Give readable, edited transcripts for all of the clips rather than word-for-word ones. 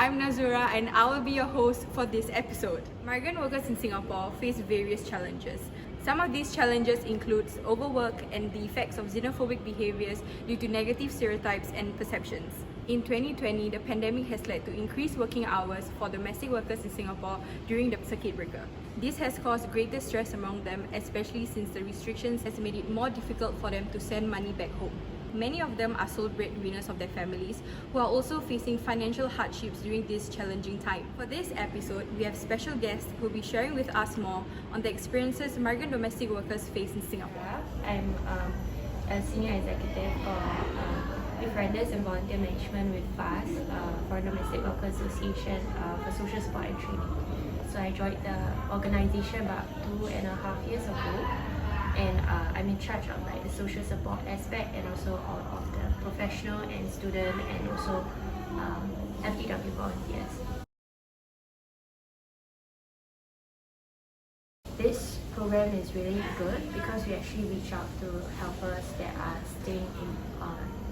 I'm Nazura and I will be your host for this episode. Migrant workers in Singapore face various challenges. Some of these challenges include overwork and the effects of xenophobic behaviors due to negative stereotypes and perceptions. In 2020, the pandemic has led to increased working hours for domestic workers in Singapore during the circuit breaker. This has caused greater stress among them, especially since the restrictions has made it more difficult for them to send money back home. Many of them are sole breadwinners of their families who are also facing financial hardships during this challenging time. For this episode, we have special guests who will be sharing with us more on the experiences migrant domestic workers face in Singapore. I'm a senior executive for Befrienders and Volunteer Management with FAS, for Domestic Workers Association for Social Support and Training. So I joined the organization about 2.5 years ago. And I'm in charge of like the social support aspect and also all of the professional and student and also FTW volunteers. This program is really good because we actually reach out to helpers that are staying in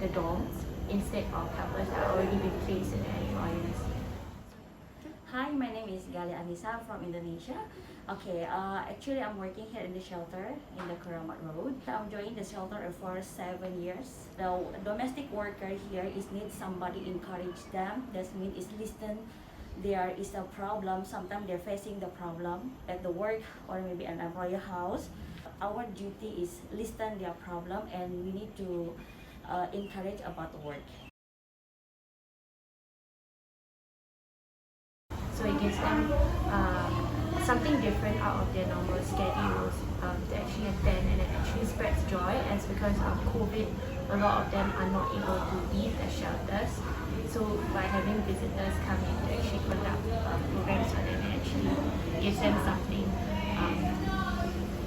the dorms instead of helpers that are already been placed in their employers. Hi, my name is Gali Anissa from Indonesia. Okay, actually I'm working here in the shelter in the Keramat Road. I'm joining the shelter for 7 years. The domestic worker here is need somebody encourage them. That means is listen. There is a problem. Sometimes they're facing the problem at the work or maybe an employer house. Our duty is listen their problem and we need to encourage about the work. So it gives them something different out of their normal schedules to actually attend, and it actually spreads joy, as because of COVID, a lot of them are not able to leave their shelters. So by having visitors come in to actually conduct programs for them, it actually gives them something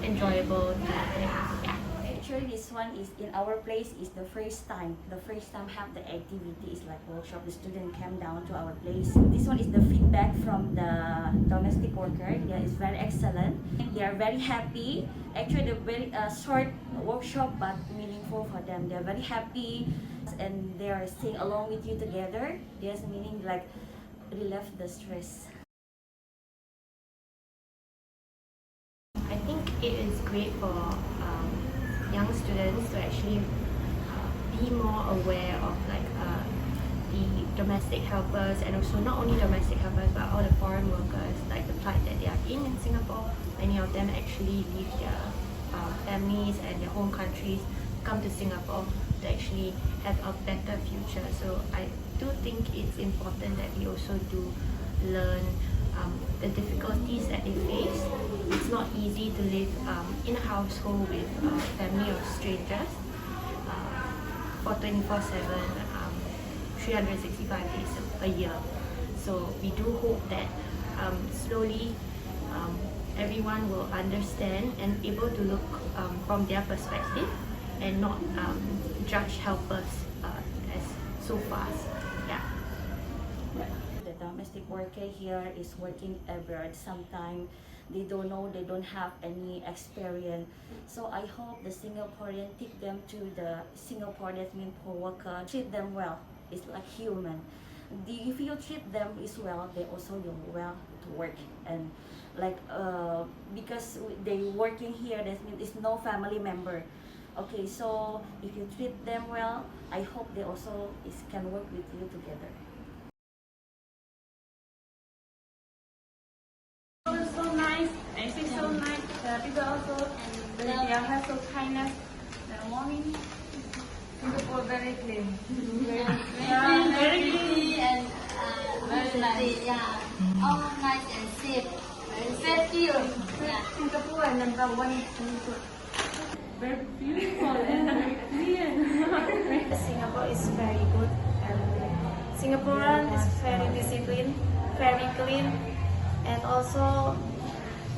enjoyable to them. Yeah. Actually, this one is in our place is the first time. The first time have the activities like workshop. The student came down to our place. This one is the feedback from the domestic worker. Yeah, it's very excellent. They are very happy. Actually, the very short workshop but meaningful for them. They are very happy and they are staying along with you together. There's meaning like relieve the stress. I think it is great for young students to actually be more aware of like the domestic helpers, and also not only domestic helpers but all the foreign workers, like the plight that they are in Singapore. Many of them actually leave their families and their home countries, come to Singapore to actually have a better future. So I do think it's important that we also do learn the difficulties that they face. It's not easy to live in a household with a family of strangers for 24/7, 365 days a year. So we do hope that slowly everyone will understand and able to look from their perspective and not judge helpers as so fast. Yeah. The domestic worker here is working abroad. Sometimes they don't know, they don't have any experience. So I hope the Singaporean take them to the Singapore, that means poor worker, treat them well. It's like human. If you treat them is well, they also do well to work. And like because they working here, that means it's no family member. Okay, so if you treat them well, I hope they also can work with you together. So nice, and she's so nice. The people also, they have so kindness. The morning, Singapore very clean. Very clean and very nice. Yeah, all nice and safe. Very safety. Yeah. Singapore is #1. Very beautiful and very clean. Singapore is very good, and Singaporean is very disciplined, very clean, and also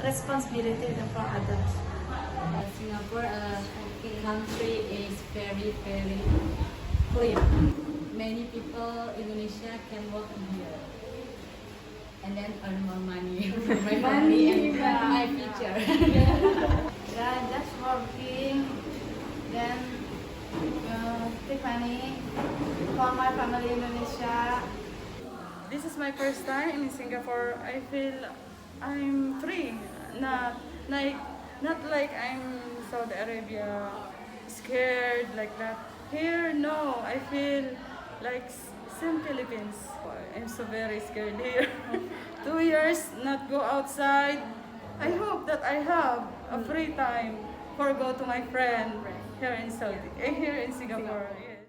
responsibility for others. Singapore country is very clean. Many people Indonesia can work here and then earn more money for my family and my future. Yeah, just working, then take money for my family in Indonesia. this is my first time in Singapore. I feel I'm free, like not like I'm Saudi Arabia, scared like that. Here, no, I feel like same Philippines. I'm so very scared here. 2 years not go outside. I hope that I have a free time for go to my friend here in Singapore. Yeah.